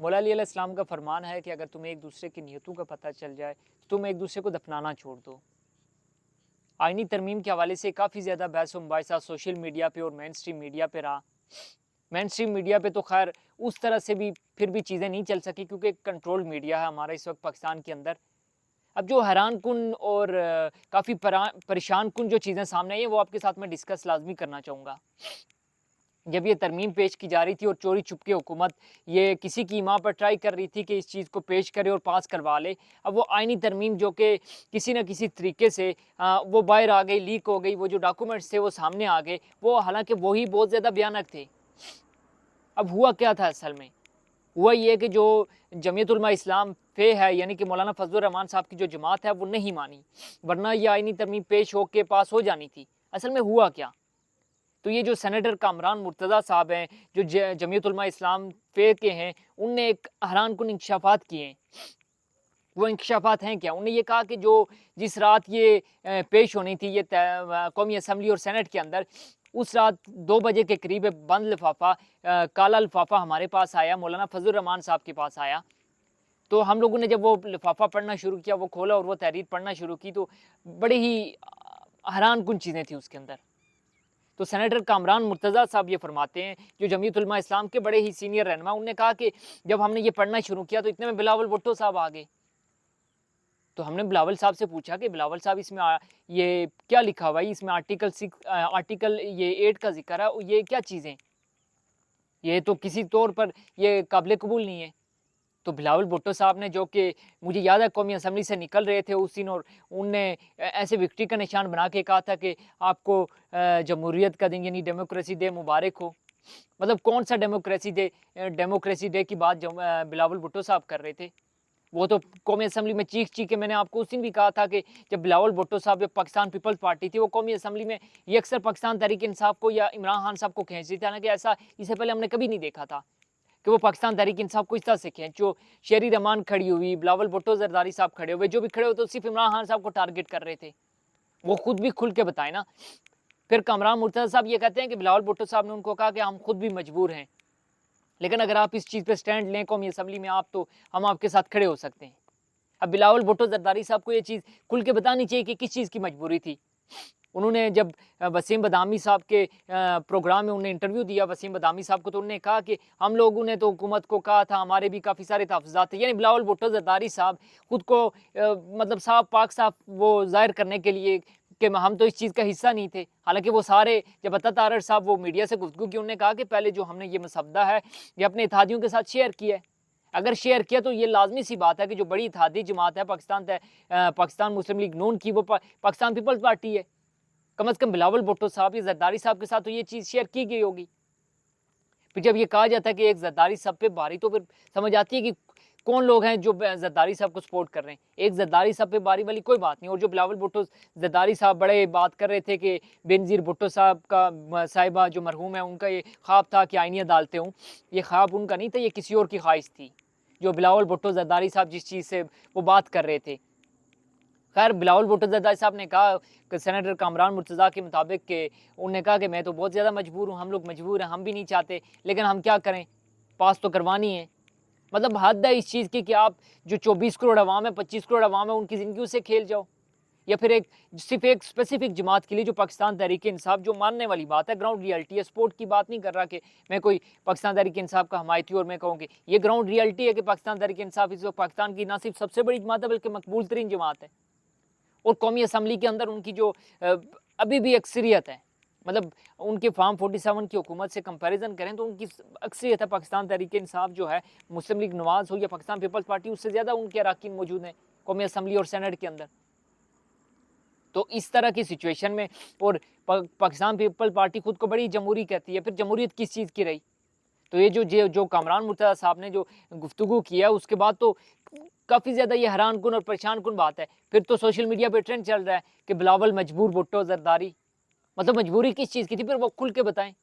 मौला अली अलैहिस्सलाम का फरमान है कि अगर तुम्हें एक दूसरे की नीयतों का पता चल जाए तो तुम एक दूसरे को दफनाना छोड़ दो। आईनी तरमीम के हवाले से काफ़ी ज़्यादा बहस व मुबाहिसा सोशल मीडिया पे और मेन स्ट्रीम मीडिया पे रहा। मेन स्ट्रीम मीडिया पे तो खैर उस तरह से भी फिर भी चीज़ें नहीं चल सकी क्योंकि एक कंट्रोल्ड मीडिया है हमारा इस वक्त पाकिस्तान के अंदर। अब जो हैरान कुन और काफ़ी परेशान कुन जो चीज़ें सामने आई हैं वो आपके साथ मैं डिस्कस लाजमी करना चाहूँगा। जब ये तरमीम पेश की जा रही थी और चोरी चुपके हुकूमत ये किसी की माँ पर ट्राई कर रही थी कि इस चीज़ को पेश करे और पास करवा ले। अब वो आईनी तरमीम जो कि किसी न किसी तरीके से वो बाहर आ गई, लीक हो गई, वो जो डॉक्यूमेंट्स थे वो सामने आ गए, वो हालाँकि वही बहुत ज़्यादा भयानक थे। अब हुआ क्या था असल में? हुआ ये कि जो जमीयत उलमा इस्लाम फ़े है यानी कि मौलाना फजलुर रहमान साहब की जो जमात है वो नहीं मानी, वरना ये आईनी तरमीम पेश होके पास हो जानी थी। असल में हुआ क्या? तो ये जो सेनेटर कामरान मुर्तज़ा साहब हैं, जो जमीयत उलमा इस्लाम फ़े के हैं, उनने एक हैरानकुन इंकशाफात किए हैं। वो इंकशाफात हैं क्या? उन्होंने ये कहा कि जो जिस रात ये पेश होनी थी ये कौमी असम्बली और सेनेट के अंदर, उस रात 2 बजे के करीब एक बंद लिफाफा काला लिफाफा हमारे पास आया, मौलाना फजलुर रहमान साहब के पास आया। तो हम लोगों ने जब वो लिफाफा पढ़ना शुरू किया, वो खोला और वो तहरीर पढ़ना शुरू की तो बड़ी ही हैरानकुन चीज़ें थी उसके अंदर। तो सेनेटर कामरान मुर्तज़ा साहब ये फरमाते हैं, जो जमीयत उलमा इस्लाम के बड़े ही सीनियर रहनुमा, उन्होंने कहा कि जब हमने ये पढ़ना शुरू किया तो इतने में बिलावल भुट्टो साहब आ गए। तो हमने बिलावल साहब से पूछा कि बिलावल साहब इसमें ये क्या लिखा हुआ है? इसमें आर्टिकल ये 8 का ज़िक्र है, ये क्या चीज़ें? ये तो किसी तौर पर ये काबिल कबूल नहीं है। तो बिलावल भुट्टो साहब ने, जो कि मुझे याद है कौमी असम्बली से निकल रहे थे उस दिन, और उनने ऐसे विक्ट्री का निशान बना के कहा था कि आपको जमहूरियत का दिन यानी डेमोक्रेसी डे मुबारक हो। मतलब कौन सा डेमोक्रेसी डे की बात बिलावल भुट्टो साहब कर रहे थे। वो तो कौमी असम्बली में चीख के मैंने आपको उस दिन भी कहा था कि जब बिलावल भुट्टो साहब, जब पाकिस्तान पीपल्स पार्टी थी, वो कौमी असम्बली में ये अक्सर पाकिस्तान तहरीक इंसाफ को या इमरान खान साहब को खींचती था ना, कि ऐसा इससे पहले हमने कभी नहीं देखा था कि वो पाकिस्तान तहरीक इंसाफ को इस तरह से खींचो। शेरी रहमान खड़ी हुई, बिलावल भुट्टो जरदारी साहब खड़े हुए, जो भी खड़े होते सिर्फ इमरान खान साहब को टारगेट कर रहे थे। वो खुद भी खुल के बताए ना। फिर कामरान मुर्तज़ा साहब ये कहते हैं कि बिलावल भुट्टो साहब ने उनको कहा कि हम खुद भी मजबूर हैं, लेकिन अगर आप इस चीज़ पे स्टैंड लें कौमी असम्बली में, आप तो हम आपके साथ खड़े हो सकते हैं। अब बिलावल भुट्टो जरदारी साहब को ये चीज़ खुल के बतानी चाहिए कि किस चीज़ की मजबूरी थी। उन्होंने जब वसीम बदामी साहब के प्रोग्राम में उन्होंने इंटरव्यू दिया वसीम बदामी साहब को, तो उन्होंने कहा कि हम लोगों ने तो हुकूमत को कहा था, हमारे भी काफ़ी सारे तहफ़्फ़ुज़ात थे। यानी बिलावल भुट्टो जरदारी साहब खुद को मतलब साफ पाक साफ वो ज़ाहिर करने के लिए कि हम तो इस चीज़ का हिस्सा नहीं थे। हालाँकि वो सारे, जब अता तारड़ साहब वो मीडिया से गुफ्तगू की, उन्होंने कहा कि पहले जो हमने ये मसवदा है ये अपने इत्तेहादियों के साथ शेयर किया है। अगर शेयर किया तो ये लाज़मी सी बात है कि जो बड़ी इत्तेहादी जमात है पाकिस्तान मुस्लिम लीग नून की, वो पाकिस्तान पीपल्स पार्टी है। कम से कम बिलावल भुट्टो साहब या जरदारी साहब के साथ तो ये चीज़ शेयर की गई होगी। फिर जब ये कहा जाता है कि एक जरदारी साहब पे बारी, तो फिर समझ आती है कि कौन लोग हैं जो जरदारी साहब को सपोर्ट कर रहे हैं। एक जरदारी साहब पे बारी वाली कोई बात नहीं। और जो बिलावल भुट्टो जरदारी साहब बड़े बात कर रहे थे कि बेनज़ीर भुट्टो साहब का साहिबा जो मरहूम है, उनका ये ख्वाब था कि आईनी अदालतें हों। ये ख्वाब उनका नहीं था, ये किसी और की ख्वाहिश थी, जो बिलावल भुट्टो जरदारी साहब जिस चीज़ से वो बात कर रहे थे। खैर बिलावल भुट्टो जरदारी साहब ने कहा कि सेनेटर कामरान मुर्तज़ा के मुताबिक कि उन्होंने कहा कि मैं तो बहुत ज़्यादा मजबूर हूँ, हम लोग मजबूर हैं, हम भी नहीं चाहते, लेकिन हम क्या करें, पास तो करवानी है। मतलब हद है इस चीज़ की कि आप जो 24 करोड़ अवाम है, 25 करोड़ अवाम है, उनकी ज़िंदगी से खेल जाओ, या फिर सिर्फ एक स्पेसिफिक जमात के लिए जो पाकिस्तान तहरीक इंसाफ, जो मानने वाली बात है, ग्राउंड रियलिटी है। स्पोर्ट की बात नहीं कर रहा कि मैं कोई पाकिस्तान तहरीक इंसाफ का हमायती और मैं कहूँ कि ये ग्राउंड रियलिटी है कि पाकिस्तान तहरीक इंसाफ इस वक्त पाकिस्तान की ना सिर्फ सबसे बड़ी जमात है बल्कि मकबूल तरीन जमात है। और कौमी असम्बली के अंदर उनकी जो अभी भी अक्सरियत है, मतलब उनके फार्म 47 की हुकूमत से कंपैरिजन करें तो उनकी अक्सरियत है। पाकिस्तान तहरीक इंसाफ जो है, मुस्लिम लीग नवाज हो या पाकिस्तान पीपल्स पार्टी, उससे ज़्यादा उनके अरकान मौजूद हैं कौमी असम्बली और सेनेट के अंदर। तो इस तरह की सिचुएशन में, और पाकिस्तान पीपल्स पार्टी खुद को बड़ी जमहूरी कहती है, फिर जमहूरियत किस चीज़ की रही? तो ये जो कामरान मुर्तज़ा साहब ने जो गुफ्तगू किया, उसके बाद तो काफ़ी ज़्यादा ये हैरान कुन और परेशान कुन बात है। फिर तो सोशल मीडिया पे ट्रेंड चल रहा है कि बिलावल मजबूर भुट्टो जरदारी, मतलब मजबूरी किस चीज़ की थी, फिर वो खुल के बताएं।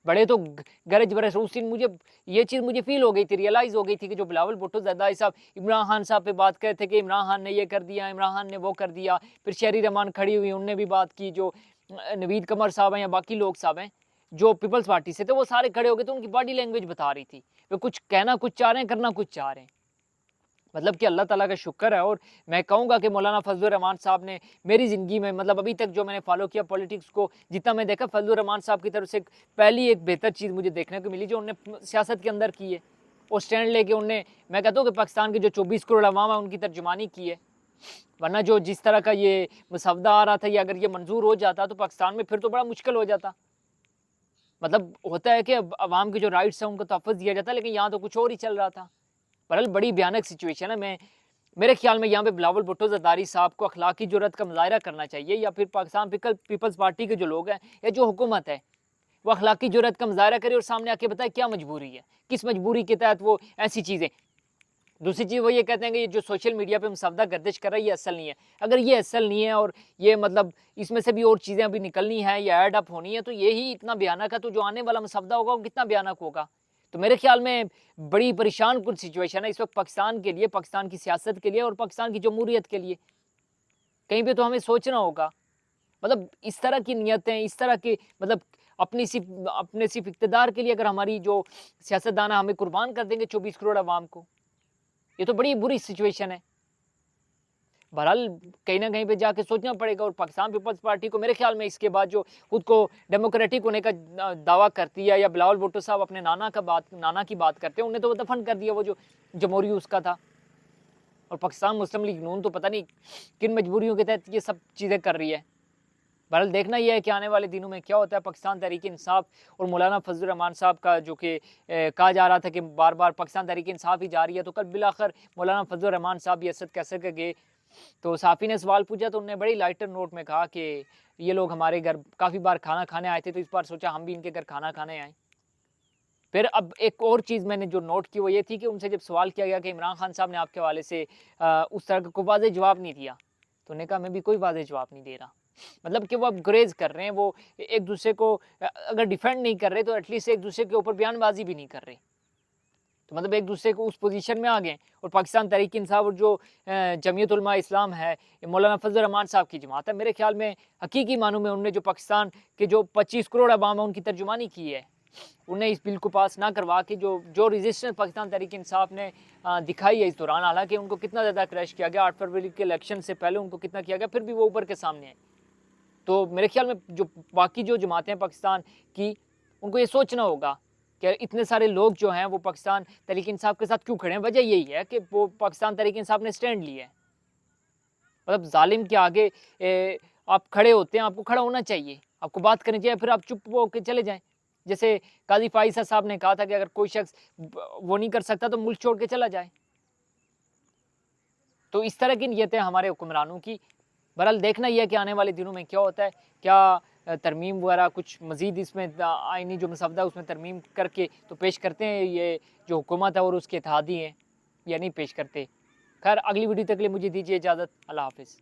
बड़े तो गरज बरस उस दिन मुझे ये चीज़ मुझे फील हो गई थी, रियलाइज़ हो गई थी कि जो बिलावल भुट्टो जरदारी साहब इमरान खान साहब पे बात कर रहे थे कि इमरान खान ने ये कर दिया, इमरान खान ने वो कर दिया। फिर शेरी रहमान खड़ी हुई, उनने भी बात की, जो नवीद कमर साहब हैं या बाकी लोग साहब हैं, जो पीपल्स पार्टी से थे वो सारे खड़े हो गए, तो उनकी बॉडी लैंग्वेज बता रही थी वे कुछ कहना कुछ चाह रहे हैं, करना कुछ चाह रहे हैं। मतलब कि अल्लाह ताला का शुक्र है। और मैं कहूँगा कि मौलाना फजलुर रहमान साहब ने मेरी ज़िंदगी में, मतलब अभी तक जो मैंने फॉलो किया पॉलिटिक्स को, जितना मैं देखा, फजलुर रहमान साहब की तरफ से पहली एक बेहतर चीज़ मुझे देखने को मिली जो उन्होंने सियासत के अंदर की है। और स्टैंड लेके उनने, मैं कहता हूँ कि पाकिस्तान के जो 24 करोड़ अवाम है उनकी तर्जुमानी की है। वरना जो जिस तरह का ये मसवदा आ रहा था, या अगर ये मंजूर हो जाता तो पाकिस्तान में फिर तो बड़ा मुश्किल हो जाता। मतलब होता है कि अवाम के जो राइट्स हैं उनको तहफ़्फ़ुज़ दिया जाता है, लेकिन यहाँ तो कुछ और ही चल रहा था। बहरहाल बड़ी भयानक सिचुएशन है। मेरे ख्याल में यहाँ पे बिलावल भुट्टो ज़रदारी साहब को अखलाकी जुर्रत का मुज़ाहिरा करना चाहिए, या फिर पाकिस्तान पीपल्स पार्टी के जो लोग हैं या जो हुकूमत है वो अखलाकी जुर्रत का मुज़ाहिरा करे और सामने आके बताए क्या मजबूरी है, किस मजबूरी के तहत वो ऐसी चीज़ें। दूसरी चीज़ वो ये कहते हैं कि ये जो सोशल मीडिया पे मुसवदा गर्दिश कर रहा है ये असल नहीं है। अगर ये असल नहीं है और ये मतलब इसमें से भी और चीज़ें अभी निकलनी है या ऐड अप होनी है, तो ये ही इतना भयानक है, तो जो आने वाला मुसवदा होगा वो कितना भयानक होगा। तो मेरे ख्याल में बड़ी परेशान कुन सिचुएशन है इस वक्त पाकिस्तान के लिए, पाकिस्तान की सियासत के लिए और पाकिस्तान की जमहूरियत के लिए। कहीं पे तो हमें सोचना होगा। मतलब इस तरह की नियतें, इस तरह की, मतलब अपने सिर्फ इक़्तिदार के लिए अगर हमारी जो सियासतदान हमें कुर्बान कर देंगे 24 करोड़ अवाम को, ये तो बड़ी बुरी सिचुएशन है। बहरहाल कहीं न कहीं पे जाके सोचना पड़ेगा। और पाकिस्तान पीपल्स पार्टी को मेरे ख्याल में इसके बाद जो खुद को डेमोक्रेटिक होने का दावा करती है, या बिलावल भुट्टो साहब अपने नाना की बात करते हैं, उन्हें तो वो दफन कर दिया वो जो जमहूरी उसका था। और पाकिस्तान मुस्लिम लीग नून तो पता नहीं किन मजबूरियों के तहत ये सब चीज़ें कर रही है। बहरहाल देखना यह है कि आने वाले दिनों में क्या होता है। पाकिस्तान तहरीक इंसाफ और मौलाना फजलुर रहमान साहब का जो कि कहा जा रहा था कि बार बार पाकिस्तान तहरीक इंसाफ ही जा रही है, तो कल बिलाखिर मौलाना फजलुर रहमान साहब ये असद कैसे के गए। तो सहाफ़ी ने सवाल पूछा तो उन्होंने बड़ी लाइटर नोट में कहा कि ये लोग हमारे घर काफ़ी बार खाना खाने आए थे, तो इस बार सोचा हम भी इनके घर खाना खाने आएँ। फिर अब एक और चीज़ मैंने जो नोट की वो ये थी कि उनसे जब सवाल किया गया कि इमरान खान साहब ने आपके हवाले से उस तरह का कोई वाज़ेह जवाब नहीं दिया, तो उन्होंने कहा मैं भी कोई वाज़ेह जवाब नहीं दे रहा। मतलब कि वो अब गुरेज़ कर रहे हैं, वो एक दूसरे को अगर डिफेंड नहीं कर रहे तो एटलीस्ट एक दूसरे के ऊपर बयानबाजी भी नहीं कर रहे। तो मतलब एक दूसरे को उस पोजीशन में आ गए। और पाकिस्तान तहरीक इंसाफ और जो जमीयत उलमा इस्लाम है, मौलाना फजल रहमान साहब की जमात है, मेरे ख्याल में हकीकी मानों में उन्होंने जो पाकिस्तान के जो 25 करोड़ अवाम है उनकी तर्जुमानी की है। उन्हें इस बिल को पास ना करवा के जो रेजिस्टेंस पाकिस्तान तहरीक इंसाफ ने दिखाई है इस दौरान, हालांकि उनको कितना ज़्यादा क्रैश किया गया 8 फरवरी के इलेक्शन से पहले उनको कितना किया गया, फिर भी वो ऊपर के सामने आए। तो मेरे ख्याल में जो बाकी जो जमातें हैं पाकिस्तान की, उनको ये सोचना होगा कि इतने सारे लोग जो हैं वो पाकिस्तान तहरीक इंसाफ के साथ क्यों खड़े हैं। वजह यही है कि वो पाकिस्तान तहरीक इंसाफ ने स्टैंड लिया है। मतलब जालिम के आगे आप खड़े होते हैं, आपको खड़ा होना चाहिए, आपको बात करनी चाहिए, फिर आप चुप होकर चले जाएं। जैसे काजी फाइसा साहब ने कहा था कि अगर कोई शख्स वो नहीं कर सकता तो मुल्क छोड़ के चला जाए। तो इस तरह की नीयतें हमारे हुक्मरानों की। बहरहाल देखना यह है कि आने वाले दिनों में क्या होता है, क्या तरमीम वगैरह कुछ मज़ीद इसमें आइनी जो मसवदा है उसमें तरमीम करके तो पेश करते हैं ये जो हुकूमत है और उसके इत्तेहादी हैं, या नहीं पेश करते। खैर अगली वीडियो तक के लिए मुझे दीजिए इजाज़त। अल्लाह हाफ़िज़।